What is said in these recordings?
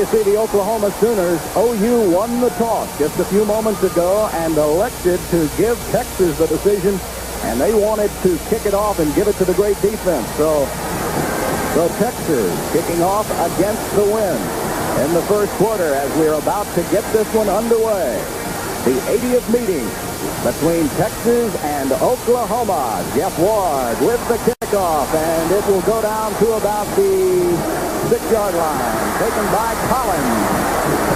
you see the Oklahoma Sooners. OU won the toss just a few moments ago and elected to give Texas the decision, and they wanted to kick it off and give it to the great defense. So Texas kicking off against the wind in the first quarter as we're about to get this one underway. The 80th meeting between Texas and Oklahoma. Jeff Ward with the kickoff, and it will go down to about the 6-yard line, taken by Collins.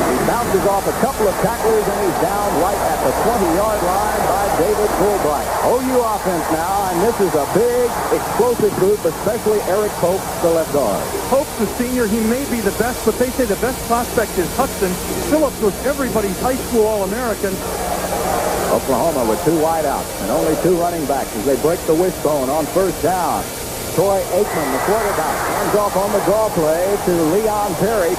He bounces off a couple of tacklers, and he's down right at the 20-yard line by David Fulbright. OU offense now, and this is a big, explosive group, especially Eric Pope, the left guard. Pope's the senior. He may be the best, but they say the best prospect is Hudson. Phillips was everybody's high school All-American. Oklahoma with 2 wideouts and only 2 running backs as they break the wishbone on first down. Troy Aikman, the quarterback, hands off on the draw play to Leon Perry.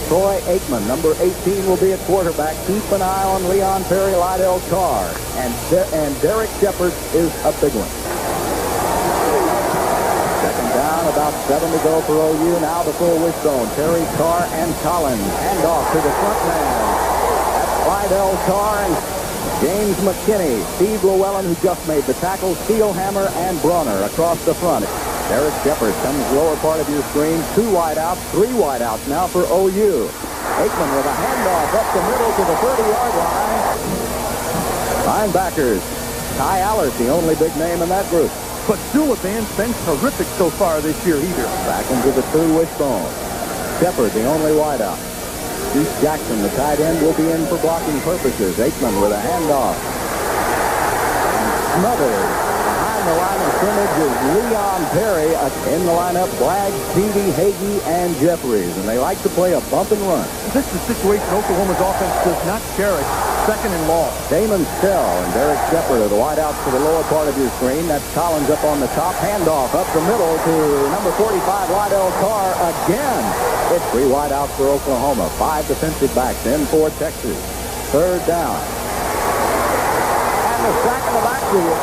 Troy Aikman, number 18, will be at quarterback. Keep an eye on Leon Perry, Lydell Carr, and Derek Shepard is a big one. Second down, about 7 to go for OU. Now the full wishbone. Perry, Carr, and Collins. Hand off to the front man. That's Lydell Carr and James McKinney, Steve Llewellyn, who just made the tackle, Steelhammer, and Bronner across the front. Derek Shepard comes lower part of your screen. 2 wideouts, 3 wideouts now for OU. Aikman with a handoff up the middle to the 30-yard line. Linebackers, Ty Allers, the only big name in that group. But Sullivan's been terrific so far this year either. Back into the true wishbone. Shepard, the only wideout. Keith Jackson, the tight end, will be in for blocking purposes. Aikman with a handoff. And smothered. Behind the line of scrimmage is Leon Perry. In the lineup, Bragg, Speedy, Hagee, and Jeffries. And they like to play a bump and run. This is a situation Oklahoma's offense does not cherish. Second and long. Damon Stell and Derek Shepard are the wideouts to the lower part of your screen. That's Collins up on the top. Handoff up the middle to number 45, Lydell Carr again. It's 3 wideouts for Oklahoma. 5 defensive backs in for Texas. Third down. And the sack in the backfield.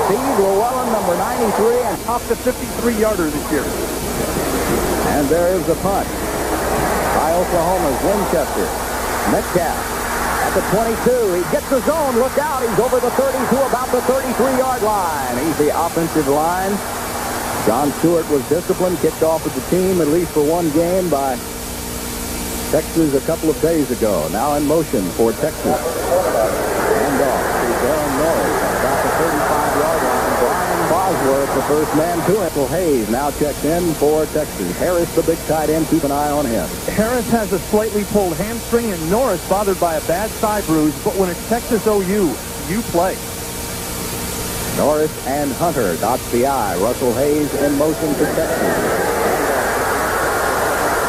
Steve Llewellyn, number 93, and off the 53-yarder this year. And there is the punt by Oklahoma's Winchester. Metcalf at the 22. He gets the zone. Look out. He's over the 30 to about the 33-yard line. He's the offensive line. John Stewart was disciplined, kicked off with the team, at least for 1 game, by Texas a couple of days ago. Now in motion for Texas. Hand off to Darren Norris at about the 35-yard line. Brian Bosworth, the first man to it. Hayes now checks in for Texas. Harris, the big tight end, keep an eye on him. Harris has a slightly pulled hamstring, and Norris bothered by a bad thigh bruise. But when it's Texas OU, you play. Norris and Hunter dots the I. Russell Hayes in motion for Texas.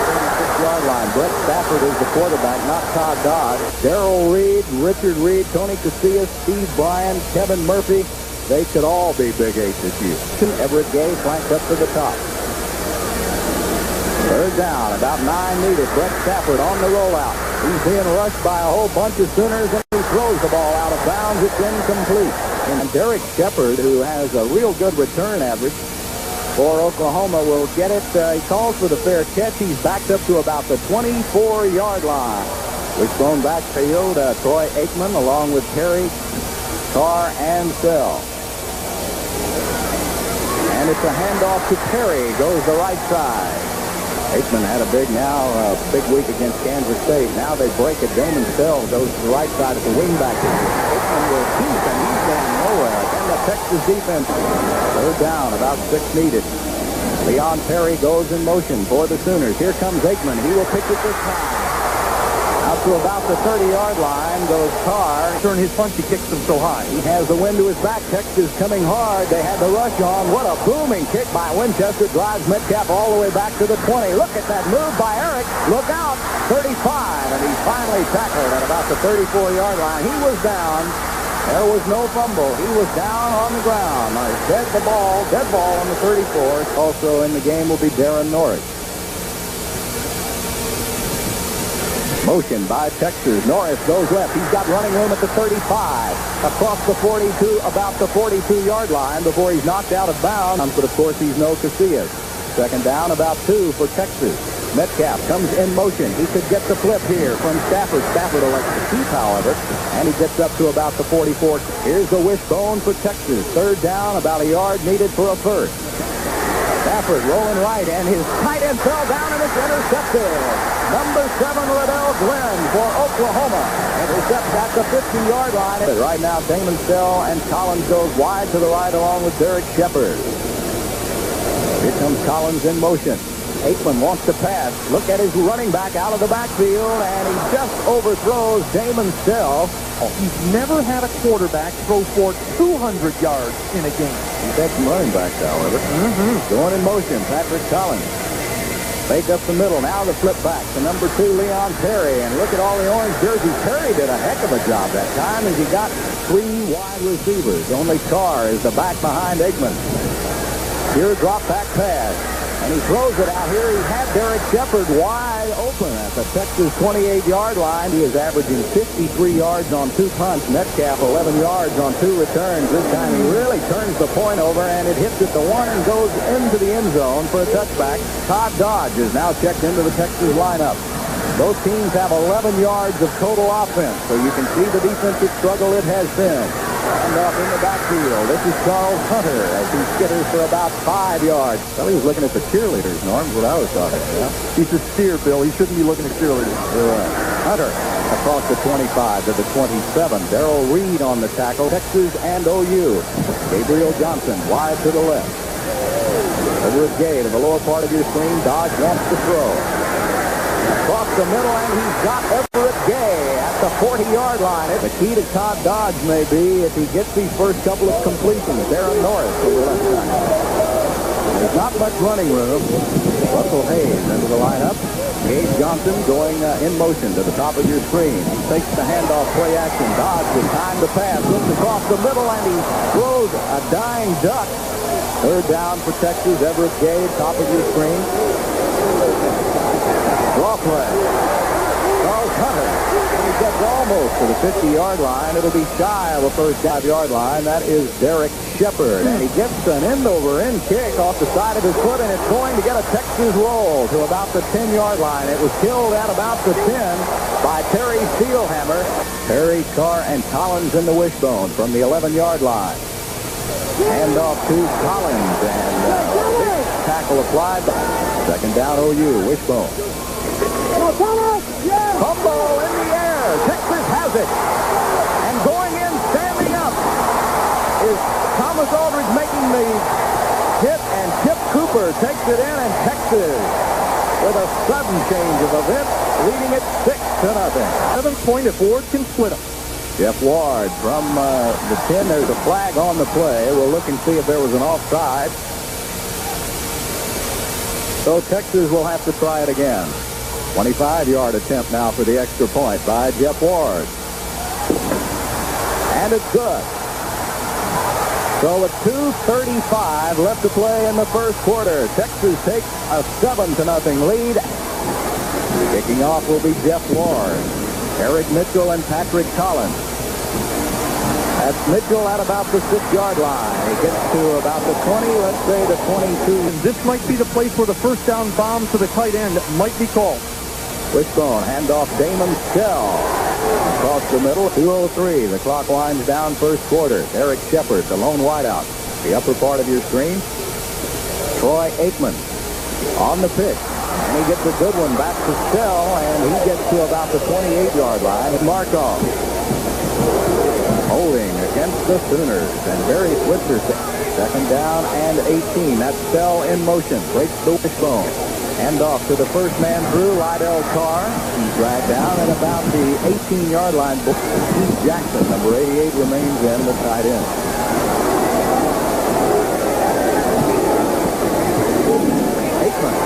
36-yard line. Brett Stafford is the quarterback, not Todd Dodd. Darrell Reed, Richard Reed, Tony Casillas, Steve Bryan, Kevin Murphy. They could all be Big 8 this year. Everett Gay flanked up to the top. Third down, about 9 needed. Brett Stafford on the rollout. He's being rushed by a whole bunch of Sooners, and he throws the ball out of bounds. It's incomplete. And Derek Shepard, who has a real good return average for Oklahoma, will get it. He calls for the fair catch. He's backed up to about the 24-yard line. Wishbone backfield, Troy Aikman along with Perry, Carr, and Sell. And it's a handoff to Perry. Goes the right side. Aikman had a big week against Kansas State. Now they break it. Damon Sell goes to the right side at the wingback. Aikman will keep, and he's going nowhere. And the Texas defense. Third down, about 6 needed. Leon Perry goes in motion for the Sooners. Here comes Aikman. He will pitch it this time. Out to about the 30-yard line goes Carr. Turn his punch, he kicks them so high. He has the wind to his back. Texas coming hard. They had the rush on. What a booming kick by Winchester. Drives Metcalf all the way back to the 20. Look at that move by Eric. Look out. 35. And he's finally tackled at about the 34-yard line. He was down. There was no fumble. He was down on the ground. Dead ball on the 34. Also in the game will be Darren Norris. Motion by Texas. Norris goes left. He's got running room at the 35. Across the 42, about the 42-yard line before he's knocked out of bounds. But, of course, he's no Casillas. Second down, about 2 for Texas. Metcalf comes in motion. He could get the flip here from Stafford. Stafford elects to keep, however, and he gets up to about the 44. Here's the wishbone for Texas. Third down, about a yard needed for a first. Stafford rolling right, and his tight end fell down and it's intercepted. Number 7, Liddell Glenn for Oklahoma. Intercepts at the 50-yard line. Right now, Damon Stell and Collins goes wide to the right along with Derek Shepard. Here comes Collins in motion. Aikman wants to pass. Look at his running back out of the backfield, and he just overthrows Damon Stell. He's never had a quarterback throw for 200 yards in a game. He's had some running backs, however. Going in motion, Patrick Collins. Fake up the middle. Now the flip back to number 2, Leon Perry. And look at all the orange jerseys. Perry did a heck of a job that time as he got 3 wide receivers. Only Carr is the back behind Aikman. Here, drop back pass. And he throws it out here. He had Derek Shepard wide open at the Texas 28-yard line. He is averaging 53 yards on 2 punts. Metcalf 11 yards on 2 returns. This time he really turns the point over, and it hits at the 1 and goes into the end zone for a touchback. Todd Dodge is now checked into the Texas lineup. Both teams have 11 yards of total offense, so you can see the defensive struggle it has been. And off in the backfield, this is Charles Hunter as he skitters for about 5 yards. Well, he was looking at the cheerleaders, Norm, what I was talking about. He's a steer, Bill. He shouldn't be looking at cheerleaders. You're right. Hunter across the 25 to the 27. Darrell Reed on the tackle. Texas and OU. Gabriel Johnson wide to the left. Over at Gay to the lower part of your screen. Dodge wants to throw. Across the middle, and he's got Everett Gay at the 40-yard line. The key to Todd Dodge may be if he gets these first couple of completions. Darren Norris over left side. There's not much running room. Russell Hayes into the lineup. Gabe Johnson going in motion to the top of your screen. He takes the handoff play action. Dodge with time to pass. Looks across the middle, and he throws a dying duck. Third down for Texas. Everett Gay, top of your screen. Draw play. Charles Hunter. He gets almost to the 50-yard line. It'll be shy of a first 5-yard line. That is Derek Shepard. And he gets an end-over-end kick off the side of his foot, and it's going to get a Texas roll to about the 10-yard line. It was killed at about the 10 by Terry Steelhammer. Perry, Carr, and Collins in the wishbone from the 11-yard line. Hand off to Collins, and tackle applied. Second down, OU, wishbone. Fumble in the air. Texas has it. And going in, standing up, is Thomas Aldridge making the hit, and Chip Cooper takes it in, and Texas, with a sudden change of events, leading it 6-0. 7-point if Ward can split them. Jeff Ward from the 10. There's a flag on the play. We'll look and see if there was an offside. So Texas will have to try it again. 25-yard attempt now for the extra point by Jeff Ward. And it's good. So with 2:35 left to play in the first quarter, Texas takes a 7-0 lead. Kicking off will be Jeff Ward, Eric Mitchell, and Patrick Collins. That's Mitchell at about the 6-yard line. He gets to about the 20, let's say the 22. And this might be the place where the first down bomb to the tight end might be called. Wishbone, handoff Damon Stell. Across the middle, 2:03. The clock winds down first quarter. Derek Shepard, the lone wideout. The upper part of your screen. Troy Aikman on the pitch. And he gets a good one back to Stell, and he gets to about the 28-yard line. Markov holding against the Sooners. And Barry Switzer, second down and 18. That's Stell in motion. Breaks the wishbone. Hand off to the first man through, Lydell Carr. He's dragged down at about the 18-yard line. Keith Jackson, number 88, remains in the tight end. Aikman.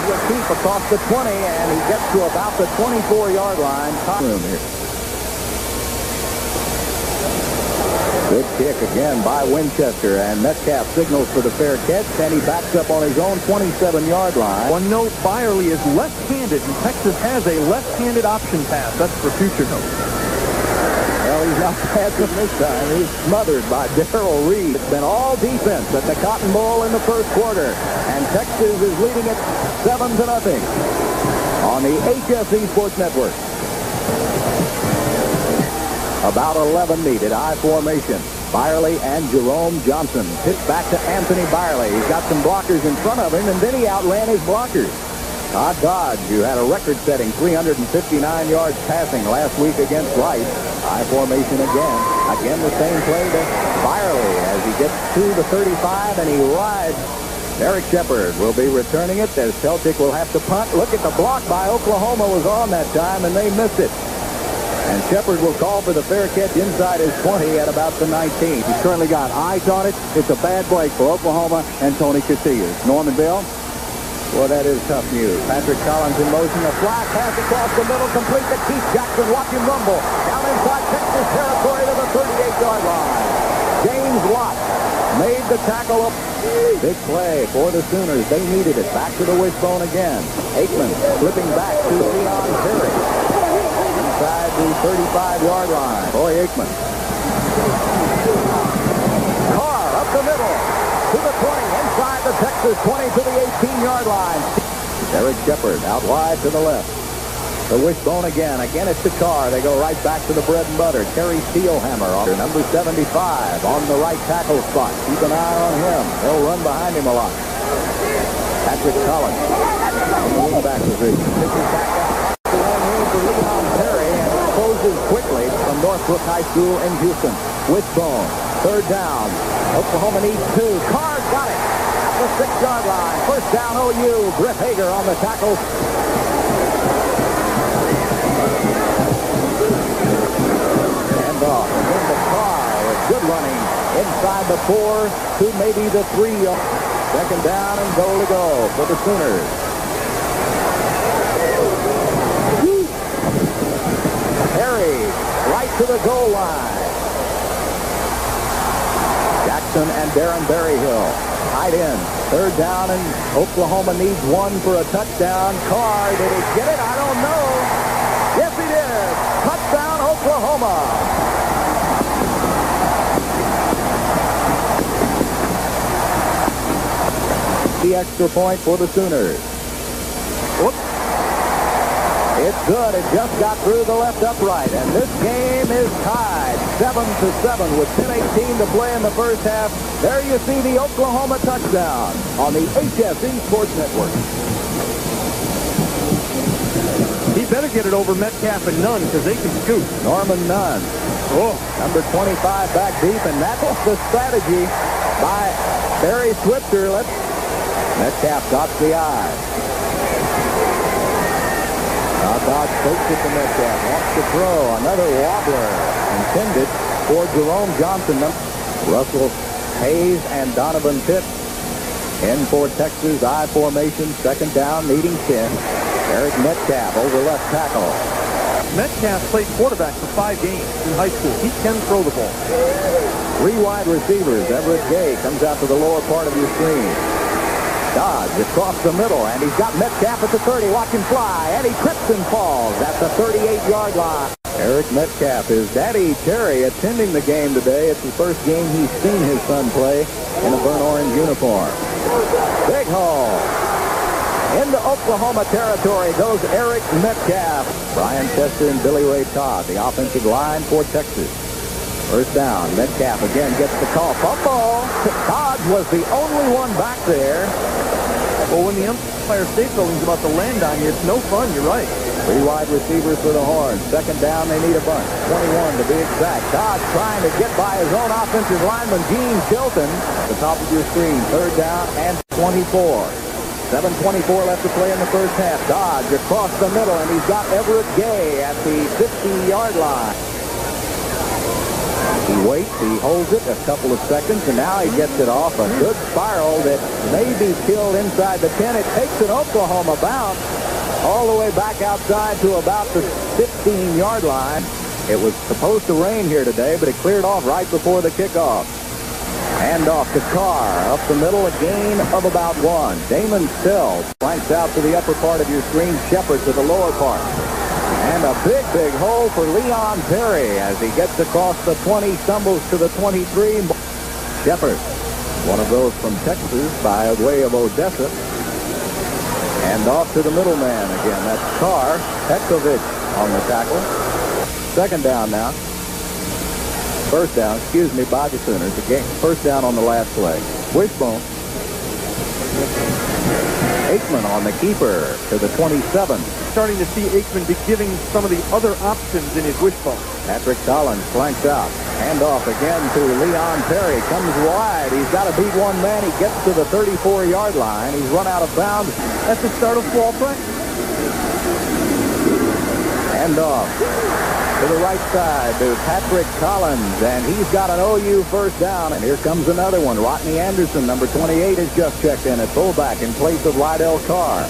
He'll keep across the 20, and he gets to about the 24-yard line. Room here. Good kick again by Winchester, and Metcalf signals for the fair catch, and he backs up on his own 27-yard line. One note, Byerly is left-handed, and Texas has a left-handed option pass. That's for future note. Well, he's not passing this time. He's smothered by Darrell Reed. It's been all defense at the Cotton Bowl in the first quarter. And Texas is leading it 7-0 on the HSE Sports Network. About 11 needed. I formation. Byerly and Jerome Johnson. Pitch back to Anthony Byerly. He's got some blockers in front of him, and then he outran his blockers. Todd Dodge, who had a record-setting 359 yards passing last week against Rice. High formation again. Again, the same play to Byerly as he gets to the 35, and he rides. Derek Shepard will be returning it as Celtic will have to punt. Look at the block by Oklahoma was on that time, and they missed it. And Shepard will call for the fair catch inside his 20 at about the 19. He's currently got eyes on it. It's a bad break for Oklahoma and Tony Casillas. Norman Bell. Well, that is tough news. Patrick Collins in motion. A fly pass across the middle, complete to Keith Jackson. Watch him rumble. Down inside Texas territory to the 38-yard line. James Lott made the tackle up. Big play for the Sooners. They needed it. Back to the wishbone again. Aikman flipping back to Leon Perry. Inside the 35-yard line. Boy, Aikman. Carr up the middle. To the 20, inside the Texas 20 to the 18-yard line. Derek Shepard out wide to the left. The wishbone again. Again, it's the Carr. They go right back to the bread and butter. Terry Steelhammer on number 75 on the right tackle spot. Keep an eye on him. They'll run behind him a lot. Patrick Collins on the wing-back position. Pitches back up to room for Leon Perry, and it closes quickly from Northbrook High School in Houston. Wishbone. Third down. Oklahoma needs 2. Carr got it at the 6-yard line. First down OU. Griff Hager on the tackle. And off. And then the Carr with good running inside the 4 to maybe the 3. Second down and goal to go for the Sooners. Perry right to the goal line. Jackson and Darren Berryhill tied in. Third down, and Oklahoma needs 1 for a touchdown. Carr, did he get it? I don't know. Yes, he did. Touchdown, Oklahoma. The extra point for the Sooners. Whoops. It's good. It just got through the left upright, and this game is tied 7-7 with 10:18 to play in the first half. There you see the Oklahoma touchdown on the HSE Sports Network. He better get it over Metcalf and Nunn because they can scoot. Norman Nunn. Oh. Number 25 back deep, and that's the strategy by Barry Switzer. Metcalf dots the I. Dodge fakes it to Metcalf. Wants to throw. Another wobbler intended for Jerome Johnson. Russell Hayes and Donovan Pitt in for Texas. I formation. Second down, needing 10. Eric Metcalf over left tackle. Metcalf played quarterback for 5 games in high school. He can throw the ball. 3 wide receivers. Everett Gay comes out to the lower part of your screen. Dodge across the middle, and he's got Metcalf at the 30. Watch him fly, and he trips and falls at the 38-yard line. Eric Metcalf, his daddy Terry, attending the game today. It's the first game he's seen his son play in a burnt orange uniform. Big hole. Into Oklahoma territory goes Eric Metcalf. Brian Chester and Billy Ray Todd, the offensive line for Texas. First down. Metcalf again gets the call. Fumble. Todd was the only one back there. Well, when the Empire State Building's about to land on you, it's no fun. You're right. 3 wide receivers for the Horns. Second down, they need a bunch. 21 to be exact. Todd trying to get by his own offensive lineman, Gene Chilton. At the top of your screen. Third down and 24. 7:24 left to play in the first half. Dodge across the middle, and he's got Everett Gay at the 50-yard line. He waits, he holds it a couple of seconds, and now he gets it off a good spiral that may be killed inside the 10. It takes an Oklahoma bounce all the way back outside to about the 15-yard line. It was supposed to rain here today, but it cleared off right before the kickoff. Hand off to Carr. Up the middle, a gain of about 1. Damon Still flanks out to the upper part of your screen. Shepard to the lower part. And a big, big hole for Leon Perry as he gets across the 20, stumbles to the 23. Shepard, one of those from Texas by way of Odessa. And off to the middleman again. That's Carr. Petkovic on the tackle. Second down now. First down, by the Sooners. Again, first down on the last play. Wishbone. Aikman on the keeper to the 27. Starting to see Aikman be giving some of the other options in his wishbone. Patrick Collins flanks out. Handoff again to Leon Perry. Comes wide. He's got to beat one man. He gets to the 34-yard line. He's run out of bounds. That's the start of fall practice. Handoff to the right side to Patrick Collins, and he's got an OU first down. And here comes another one. Rodney Anderson, number 28, has just checked in at fullback in place of Lydell Carr.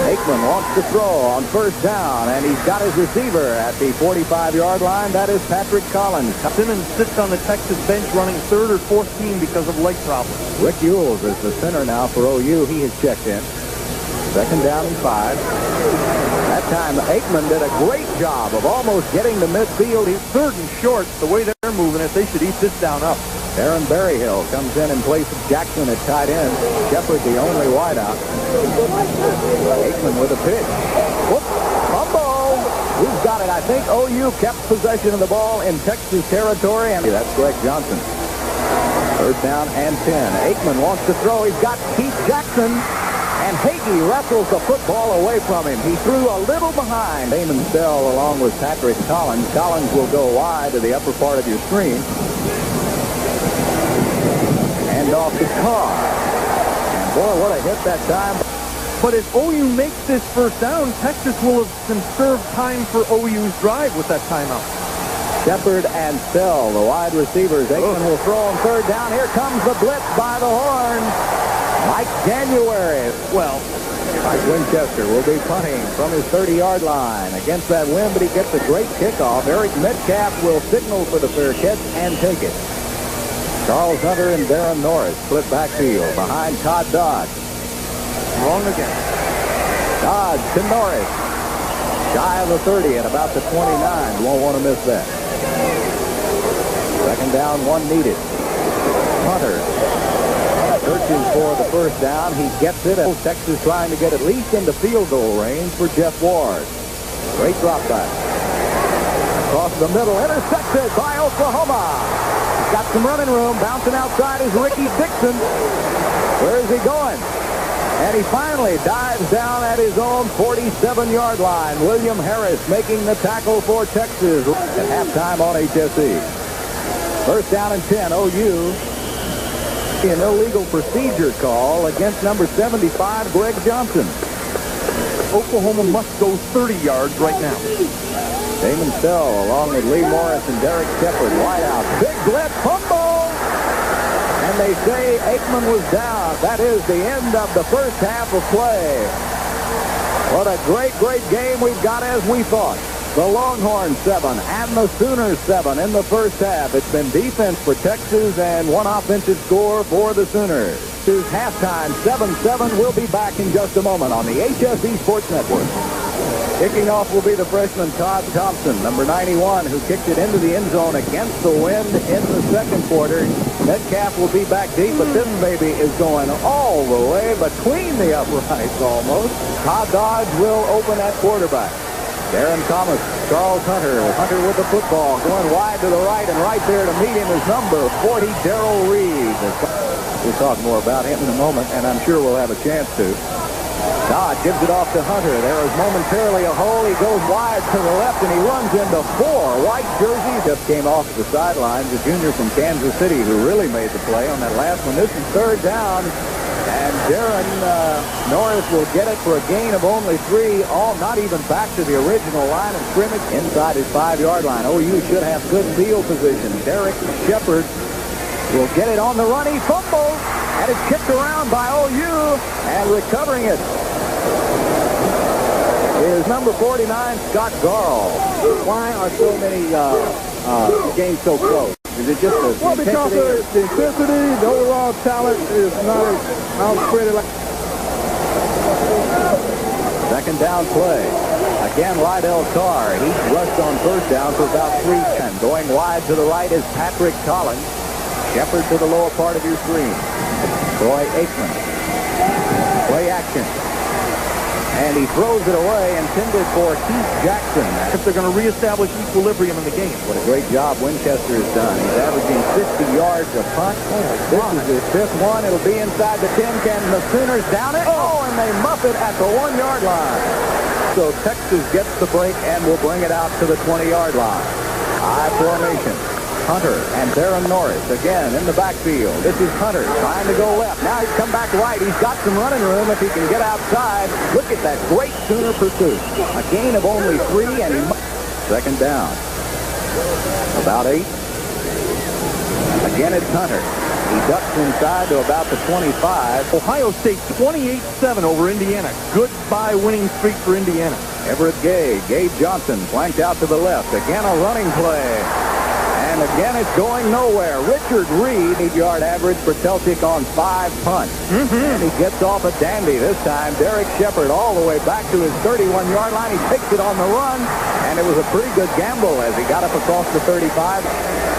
Aikman wants to throw on first down, and he's got his receiver at the 45-yard line. That is Patrick Collins. Simmons sits on the Texas bench running third or fourth team because of leg problems. Rick Ewells is the center now for OU. He has checked in. Second down and 5. That time, Aikman did a great job of almost getting to midfield. He's third and short. The way they're moving it, they should eat this down up. Aaron Berryhill comes in place of Jackson at tight end. Shepard the only wideout. Aikman with a pitch. Whoops. Fumble. Who's got it? I think OU kept possession of the ball in Texas territory. And that's Greg Johnson. First down and 10. Aikman wants to throw. He's got Keith Jackson. And Hagee wrestles the football away from him. He threw a little behind. Damon Stell along with Patrick Collins. Collins will go wide to the upper part of your screen. And off to Carr. And boy, what a hit that time. But if OU makes this first down, Texas will have conserved time for OU's drive with that timeout. Shepard and Stell, the wide receivers. Aikman will throw on third down. Here comes the blitz by the horn. Mike January. Well, Mike Winchester will be punting from his 30-yard line against that wind, but he gets a great kickoff. Eric Metcalf will signal for the fair catch and take it. Charles Hunter and Darren Norris split backfield behind Todd Dodge. Wrong again. Dodge to Norris. Shy of the 30 at about the 29. Won't want to miss that. Second down, one needed. Hunter searches for the first down. He gets it. Texas trying to get at least into field goal range for Jeff Ward. Great drop back. Across the middle. Intercepted by Oklahoma. He's got some running room. Bouncing outside is Ricky Dixon. Where is he going? And he finally dives down at his own 47-yard line. William Harris making the tackle for Texas at halftime on HSE. First down and 10, OU. An illegal procedure call against number 75, Greg Johnson. Oklahoma must go 30 yards right now. Damon Stell along with Lee Morris and Derek Shepard. Wide out. Big blitz. Fumble. And they say Aikman was down. That is the end of the first half of play. What a great, great game we've got as we thought. The Longhorns 7 and the Sooners 7 in the first half. It's been defense for Texas and one offensive score for the Sooners. This is halftime 7-7. We'll be back in just a moment on the HSE Sports Network. Kicking off will be the freshman Todd Thompson, number 91, who kicked it into the end zone against the wind in the second quarter. Metcalf will be back deep, but this baby is going all the way between the uprights almost. Todd Dodge will open at quarterback. Darren Thomas, Charles Hunter. Hunter with the football, going wide to the right, and right there to meet him is number 40, Darrell Reed. We'll talk more about him in a moment, and I'm sure we'll have a chance to. Dodge gives it off to Hunter. There is momentarily a hole. He goes wide to the left, and he runs into 4 white jerseys. Just came off the sidelines, a junior from Kansas City who really made the play on that last one. This is third down. And Darren Norris will get it for a gain of only 3, all not even back to the original line of scrimmage inside his 5-yard line. OU should have good field position. Derek Shepard will get it on the run. He fumbles, and it's kicked around by OU, and recovering it is number 49, Scott Garl. Why are so many games so close? Is it just the Well, because of the intensity, the overall talent is not as spread it like. second down play. Again, Lydell Carr. He's rushed on first down for about 3-10. Going wide to the right is Patrick Collins. Shepard to the lower part of your screen. Troy Aikman. Play action. And he throws it away, intended for Keith Jackson. If they're going to reestablish equilibrium in the game. What a great job Winchester has done. He's averaging 50 yards a punt. This is his fifth one. It'll be inside the 10. Can the Sooners down it? Oh, and they muff it at the 1-yard line. So Texas gets the break and will bring it out to the 20-yard line. High formation. Hunter and Darren Norris again in the backfield. This is Hunter trying to go left. Now he's come back right. He's got some running room if he can get outside. Look at that great Sooner pursuit. A gain of only 3, and he second down. About 8. Again, it's Hunter. He ducks inside to about the 25. Ohio State 28-7 over Indiana. Goodbye winning streak for Indiana. Everett Gay Johnson flanked out to the left. Again, a running play. And again, it's going nowhere. Richard Reed, 8-yard average for Celtic on 5 punts. And he gets off a dandy this time. Derek Shepard all the way back to his 31-yard line. He takes it on the run, and it was a pretty good gamble as he got up across the 35.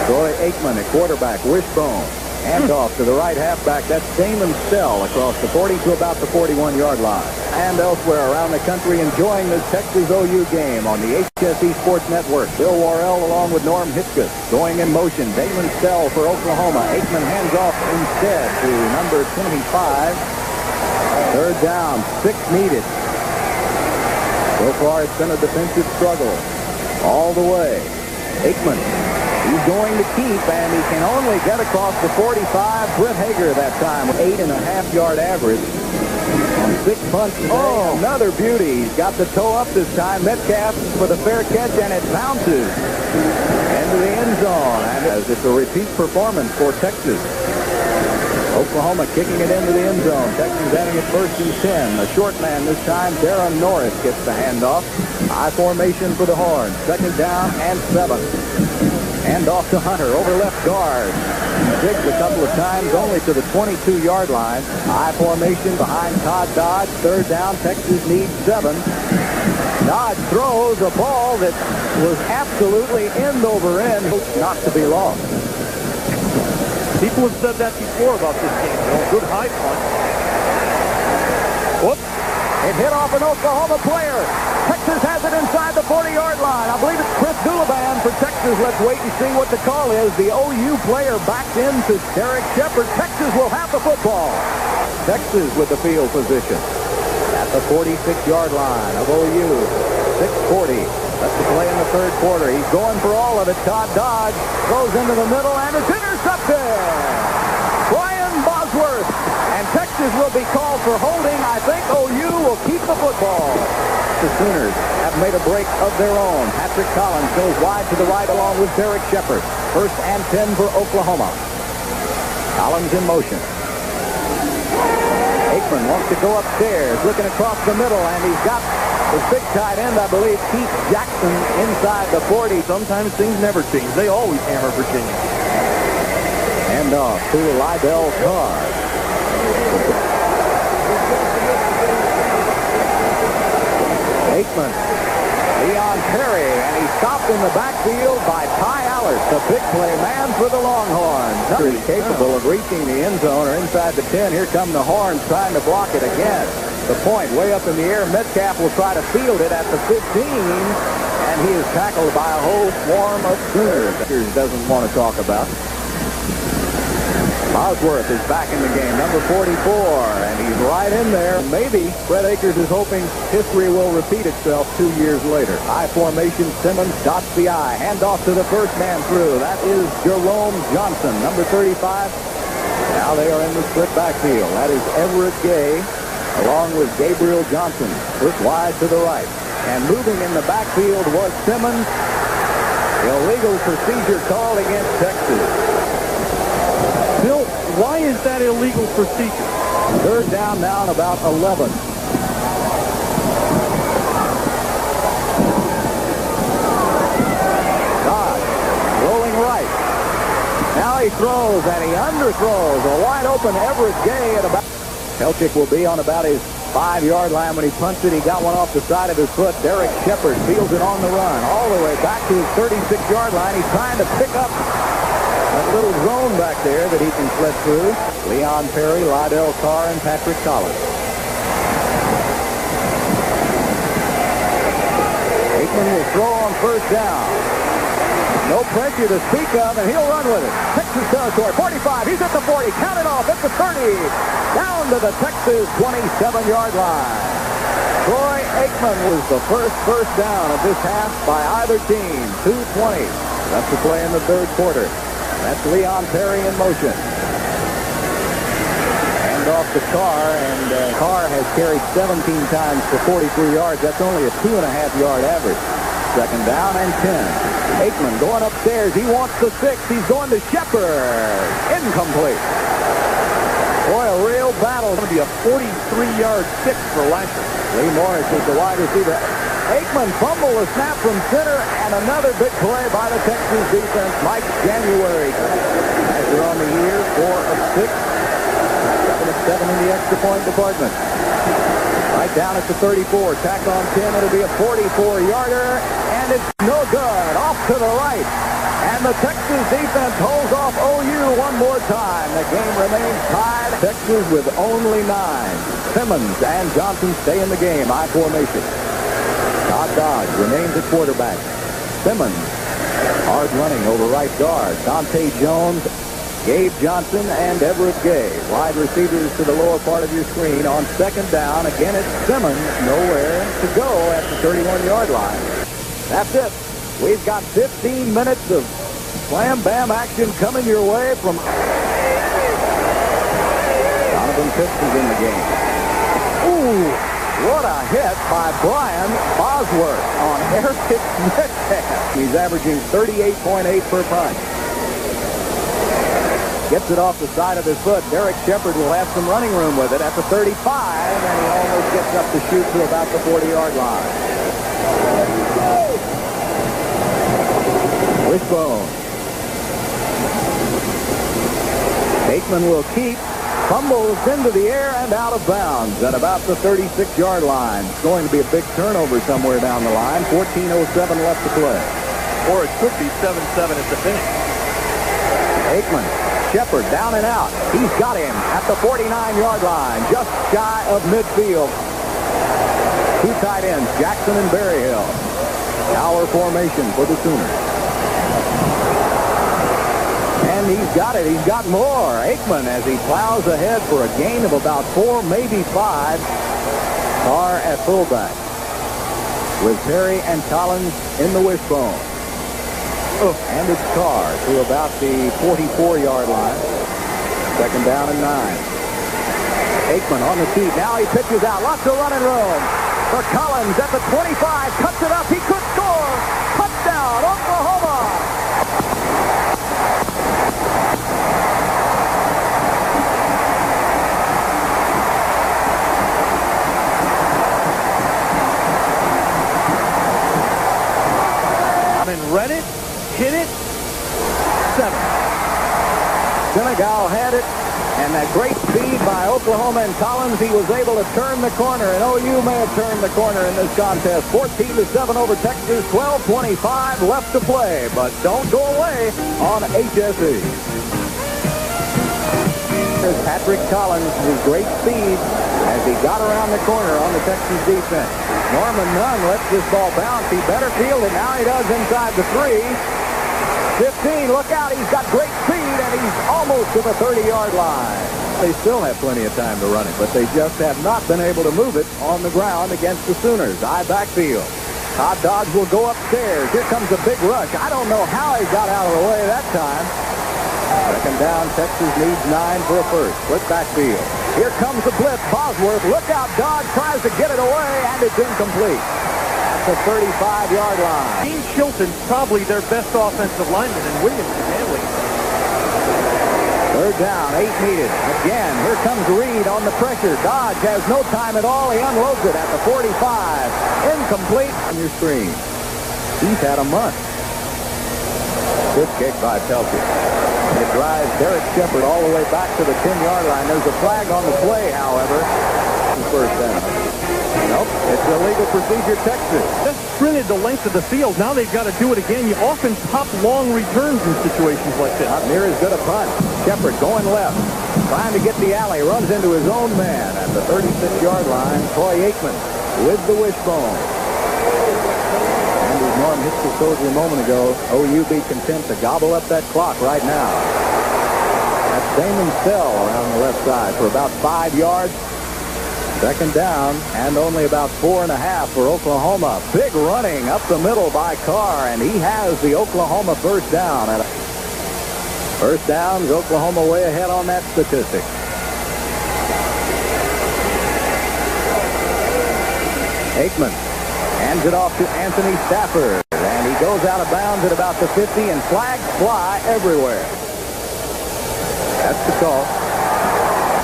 Troy Aikman at quarterback, wishbone. Handoff to the right halfback. That's Damon Stell across the 40 to about the 41-yard line. And elsewhere around the country enjoying this Texas OU game on the HSE Sports Network. Bill Worrell along with Norm Hitzkus going in motion. Damon Stell for Oklahoma. Aikman hands off instead to number 25. Third down, 6 needed. So far it's been a defensive struggle all the way. Aikman. He's going to keep, and he can only get across the 45. Britt Hager that time, 8.5-yard average on 6 punts. Oh, another beauty. He's got the toe up this time. Metcalf for the fair catch, and it bounces into the end zone. And as it's a repeat performance for Texas. Oklahoma kicking it into the end zone. Texas having it first and 10. A short man this time. Darren Norris gets the handoff. High formation for the Horns. Second down and 7. Hand off to Hunter over left guard. Digs a couple of times only to the 22-yard line. High formation behind Todd Dodge. Third down. Texas needs 7. Dodge throws a ball that was absolutely end over end. Not to be lost. People have said that before about this game. Good high punt. Whoops. It hit off an Oklahoma player. Texas has it inside the 40-yard line. I believe it's Chris Dulaban for Texas. Let's wait and see what the call is. The OU player backed into Derek Shepard. Texas will have the football. Texas with the field position at the 46-yard line of OU. 6:40. That's the play in the third quarter. He's going for all of it. Todd Dodge throws into the middle, and it's intercepted. Brian Bosworth. And Texas will be called for holding. I think OU will keep the football. The Sooners have made a break of their own. Patrick Collins goes wide to the right along with Derek Shepard. First and 10 for Oklahoma. Collins in motion. Aikman wants to go upstairs, looking across the middle, and he's got his big tight end, I believe, Keith Jackson inside the 40. Sometimes things never change. They always hammer Virginia. Hand off to Lydell Carr. Aikman, Leon Perry, and he's stopped in the backfield by Ty Allers, the big play man for the Longhorns. He's capable of reaching the end zone or inside the 10. Here come the Horns trying to block it again. The point way up in the air. Metcalf will try to field it at the 15, and he is tackled by a whole swarm of Sooners. Doesn't want to talk about. Bosworth is back in the game, number 44, and he's right in there. Maybe Fred Akers is hoping history will repeat itself 2 years later. High formation, Simmons dots the I. Handoff to the first man through. That is Jerome Johnson, number 35. Now they are in the split backfield. That is Everett Gay, along with Gabriel Johnson. Split wide to the right. And moving in the backfield was Simmons. Illegal procedure called against Texas. Bill, why is that illegal procedure? Third down now and about 11. Dodge rolling right. Now he throws and he underthrows. A wide open Everett Gay at about. Pelchick will be on about his 5-yard line when he punts it. He got one off the side of his foot. Derek Shepard fields it on the run all the way back to his 36-yard line. He's trying to pick up that little zone back there that he can slip through. Leon Perry, Lydell Carr, and Patrick Collins. Aikman will throw on first down. No pressure to speak of, and he'll run with it. Texas territory, 45. He's at the 40. Count it off at the 30. Down to the Texas 27-yard line. Troy Aikman was the first down of this half by either team. 2:20. That's the play in the third quarter. That's Leon Perry in motion. Hand off to Carr, and Carr has carried 17 times for 43 yards. That's only a 2.5-yard average. Second down and 10. Aikman going upstairs. He wants the 6. He's going to Shepard. Incomplete. Boy, a real battle. It's going to be a 43-yard 6 for Lasher. Lee Morris is the wide receiver. Aikman fumbled a snap from center, and another big play by the Texas defense. Mike January has it on the year, 4 of 6. 7 of 7 in the extra point department. Right down at the 34. Tack on 10. It'll be a 44-yarder, and it's no good. Off to the right. And the Texas defense holds off OU one more time. The game remains tied. Texas with only 9. Simmons and Johnson stay in the game. I formation. Todd Dodge remains at quarterback. Simmons, hard running over right guard. Dante Jones, Gabe Johnson, and Everett Gay. Wide receivers to the lower part of your screen. On second down, again it's Simmons. Nowhere to go at the 31-yard line. That's it. We've got 15 minutes of slam-bam action coming your way from... Donovan Pitts is in the game. Ooh, what a hit by Brian Bosworth on Eric Metcalf. He's averaging 38.8 per punch. Gets it off the side of his foot. Derek Shepard will have some running room with it at the 35, and he almost gets up to shoot to about the 40-yard line. Wishbone. Aikman will keep. Fumbles into the air and out of bounds at about the 36-yard line. It's going to be a big turnover somewhere down the line. 14:07 left to play. Or it could be 7-7 at the finish. Aikman. Shepard down and out. He's got him at the 49-yard line, just shy of midfield. 2 tight ends, Jackson and Berryhill. Tower formation for the Sooners. And he's got it. He's got more. Aikman as he plows ahead for a gain of about 4, maybe 5. Carr at fullback with Perry and Collins in the wishbone. And it's Carr to about the 44-yard line. Second down and 9. Aikman on the feet. Now he pitches out. Lots of running room for Collins at the 25. Cuts it up. He could score. Touchdown, Oklahoma. Read it. Hit it. 7. Senegal had it, and that great speed by Oklahoma and Collins, he was able to turn the corner, and OU may have turned the corner in this contest. 14-7 over Texas, 12:25 left to play, but don't go away on HSE. There's Patrick Collins with great speed as he got around the corner on the Texas defense. Norman Nunn lets this ball bounce. He better field it. Now he does inside the 3. 15, look out. He's got great speed, and he's almost to the 30-yard line. They still have plenty of time to run it, but they just have not been able to move it on the ground against the Sooners. High backfield. Todd Dodge will go upstairs. Here comes a big rush. I don't know how he got out of the way that time. Second down, Texas needs 9 for a first. Split backfield. Here comes the blitz. Bosworth, look out. Dodge tries to get it away, and it's incomplete. At the 35-yard line. Dean Chilton's probably their best offensive lineman, and Williams is handling it. Third down, 8 needed. Again, here comes Reed on the pressure. Dodge has no time at all. He unloads it at the 45. Incomplete on your screen. He's had a month. Good kick by Pelkey. It drives Derek Shepard all the way back to the 10-yard line. There's a flag on the play, however. first down. Nope, it's illegal procedure, Texas. Just sprinted the length of the field. Now they've got to do it again. You often pop long returns in situations like this. Not near as good a punt. Shepard going left, trying to get the alley, runs into his own man at the 36-yard line. Troy Aikman with the wishbone. And as Norm Hitzler told you a moment ago, OU be content to gobble up that clock right now. That's Damon Sell around the left side for about 5 yards. Second down, and only about 4.5 for Oklahoma. Big running up the middle by Carr, and he has the Oklahoma first down. First downs, Oklahoma way ahead on that statistic. Aikman hands it off to Anthony Stafford, and he goes out of bounds at about the 50, and flags fly everywhere. That's the call.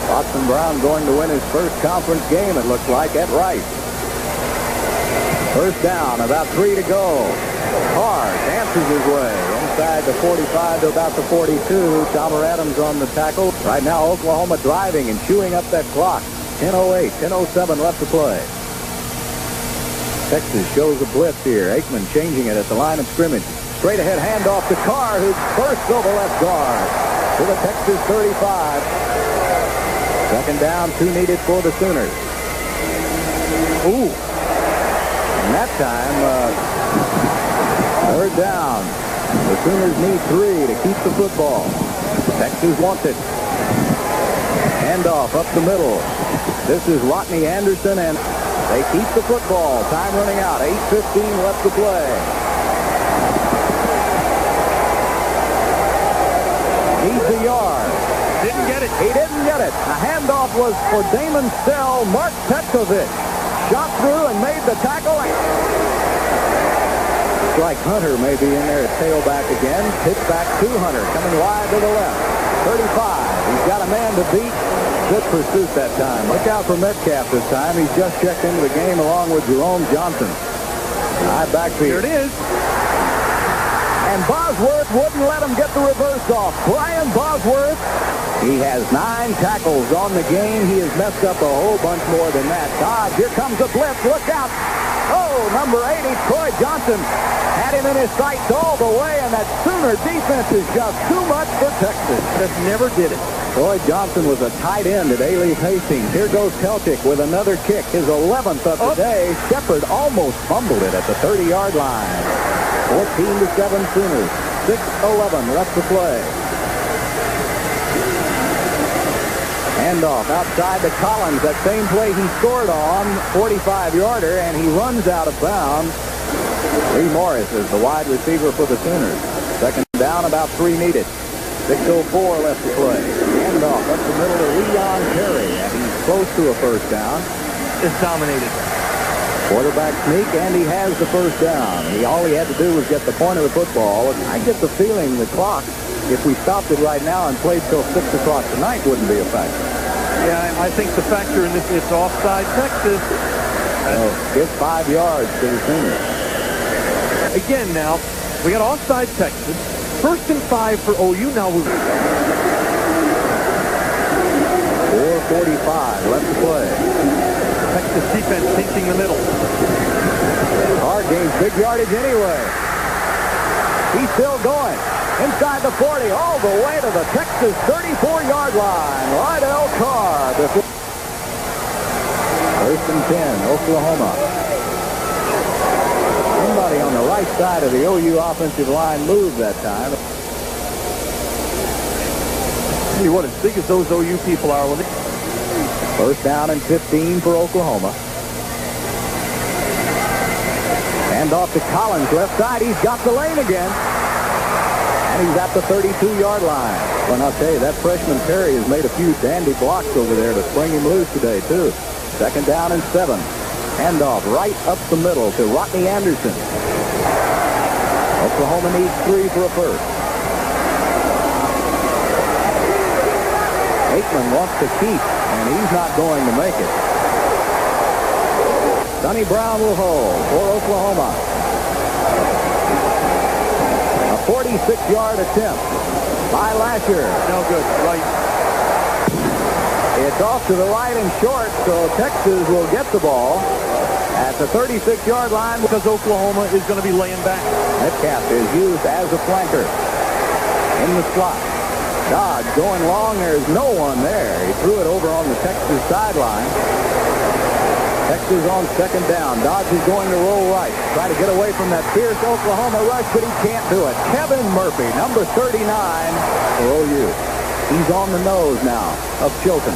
Boston Brown going to win his first conference game, it looks like, at Rice. First down, about 3 to go. Carr dances his way inside the 45 to about the 42. Chalmer Adams on the tackle. Right now, Oklahoma driving and chewing up that clock. 10:08, 10:07 left to play. Texas shows a blitz here. Aikman changing it at the line of scrimmage. Straight ahead handoff to Carr, who bursts over left guard to the Texas 35. Second down, 2 needed for the Sooners. Ooh. And that time, third down. The Sooners need 3 to keep the football. Texas wants it. Handoff up the middle. This is Rodney Anderson, and they keep the football. Time running out. 8:15 left to play. Needs a yard. Didn't get it. He didn't get it. The handoff was for Damon Sell. Mark Petkovic shot through and made the tackle. Looks like Hunter may be in there at tailback again. Pitch back to Hunter, coming wide to the left. 35. He's got a man to beat. Good pursuit that time. Look out for Metcalf this time. He's just checked into the game along with Jerome Johnson. High backfield. Here it is. And Bosworth wouldn't let him get the reverse off. Brian Bosworth, he has 9 tackles on the game. He has messed up a whole bunch more than that. Dodge, here comes the blitz. Look out. Oh, number 80, Troy Johnson, had him in his sights all the way, and that Sooner defense is just too much for Texas. Just never did it. Troy Johnson was a tight end at A-Leaf Hastings. Here goes Peltic with another kick, his 11th of the day. Shepard almost fumbled it at the 30-yard line. 14-7 Sooners. 6:11 left to play. Handoff outside to Collins. That same play he scored on, 45-yarder, and he runs out of bounds. Lee Morris is the wide receiver for the Sooners. Second down, about 3 needed. 6:04 left to play. Handoff up the middle to Leon Terry, and he's close to a first down. It's dominated. Quarterback sneak, and he has the first down. All he had to do was get the point of the football. I get the feeling the clock, if we stopped it right now and played till 6 o'clock tonight, wouldn't be a factor. Yeah, I think the factor in this, it's offside Texas. Give 5 yards to the Sooners. Again now, we got offside Texas. 1st and 5 for OU. Now we're 4:45 left to play. Texas defense pinching the middle. Carr gains big yardage anyway. He's still going. Inside the 40, all the way to the Texas 34-yard line. Lydell Carr. 1st and 10, Oklahoma. Somebody on the right side of the OU offensive line moved that time. See what, as big as those OU people are with it. First down and 15 for Oklahoma. Hand off to Collins, left side. He's got the lane again. And he's at the 32-yard line. Well, I'll tell you, that freshman Terry has made a few dandy blocks over there to spring him loose today, too. Second down and 7. Handoff right up the middle to Rodney Anderson. Oklahoma needs 3 for a first. Aikman wants to keep, and he's not going to make it. Sonny Brown will hold for Oklahoma. A 46-yard attempt by Lasher. No good. Right. It's off to the right and short, so Texas will get the ball at the 36-yard line because Oklahoma is going to be laying back. Metcalf is used as a flanker in the slot. Dodge going long. There's no one there. He threw it over on the Texas sideline. Texas on second down. Dodge is going to roll right. Try to get away from that fierce Oklahoma rush, but he can't do it. Kevin Murphy, number 39 for OU. He's on the nose now of Chilton.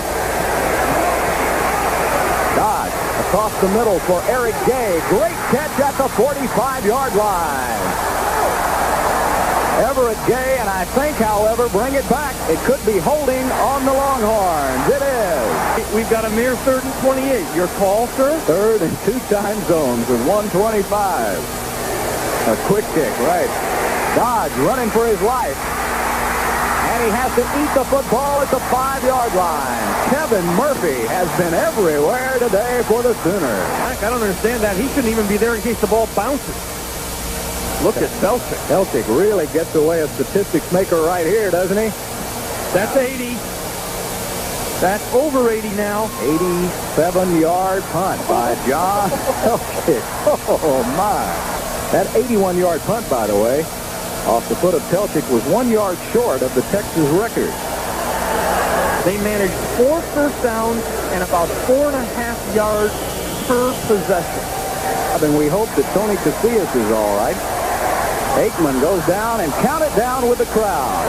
Dodge across the middle for Eric Gay. Great catch at the 45-yard line. Everett Gay, and I think, however, bring it back. It could be holding on the Longhorns. It is. We've got a mere 3rd and 28. Your call, sir? 3rd and 2 time zones with 1:25. A quick kick, right. Dodge running for his life. And he has to eat the football at the 5-yard line. Kevin Murphy has been everywhere today for the Sooners. I don't understand that. He shouldn't even be there in case the ball bounces. Look at Belchick. Belchick really gets away a statistics maker right here, doesn't he? That's 80. That's over 80 now. 87-yard punt by John Belchick. Oh, my. That 81-yard punt, by the way, off the foot of Pelchick was 1 yard short of the Texas record. They managed 4 first downs and about 4.5 yards per possession. And we hope that Tony Casillas is all right. Aikman goes down and counted down with the crowd.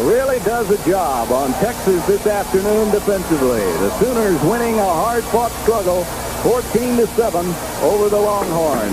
Really does a job on Texas this afternoon defensively. The Sooners winning a hard-fought struggle 14-7 over the Longhorns.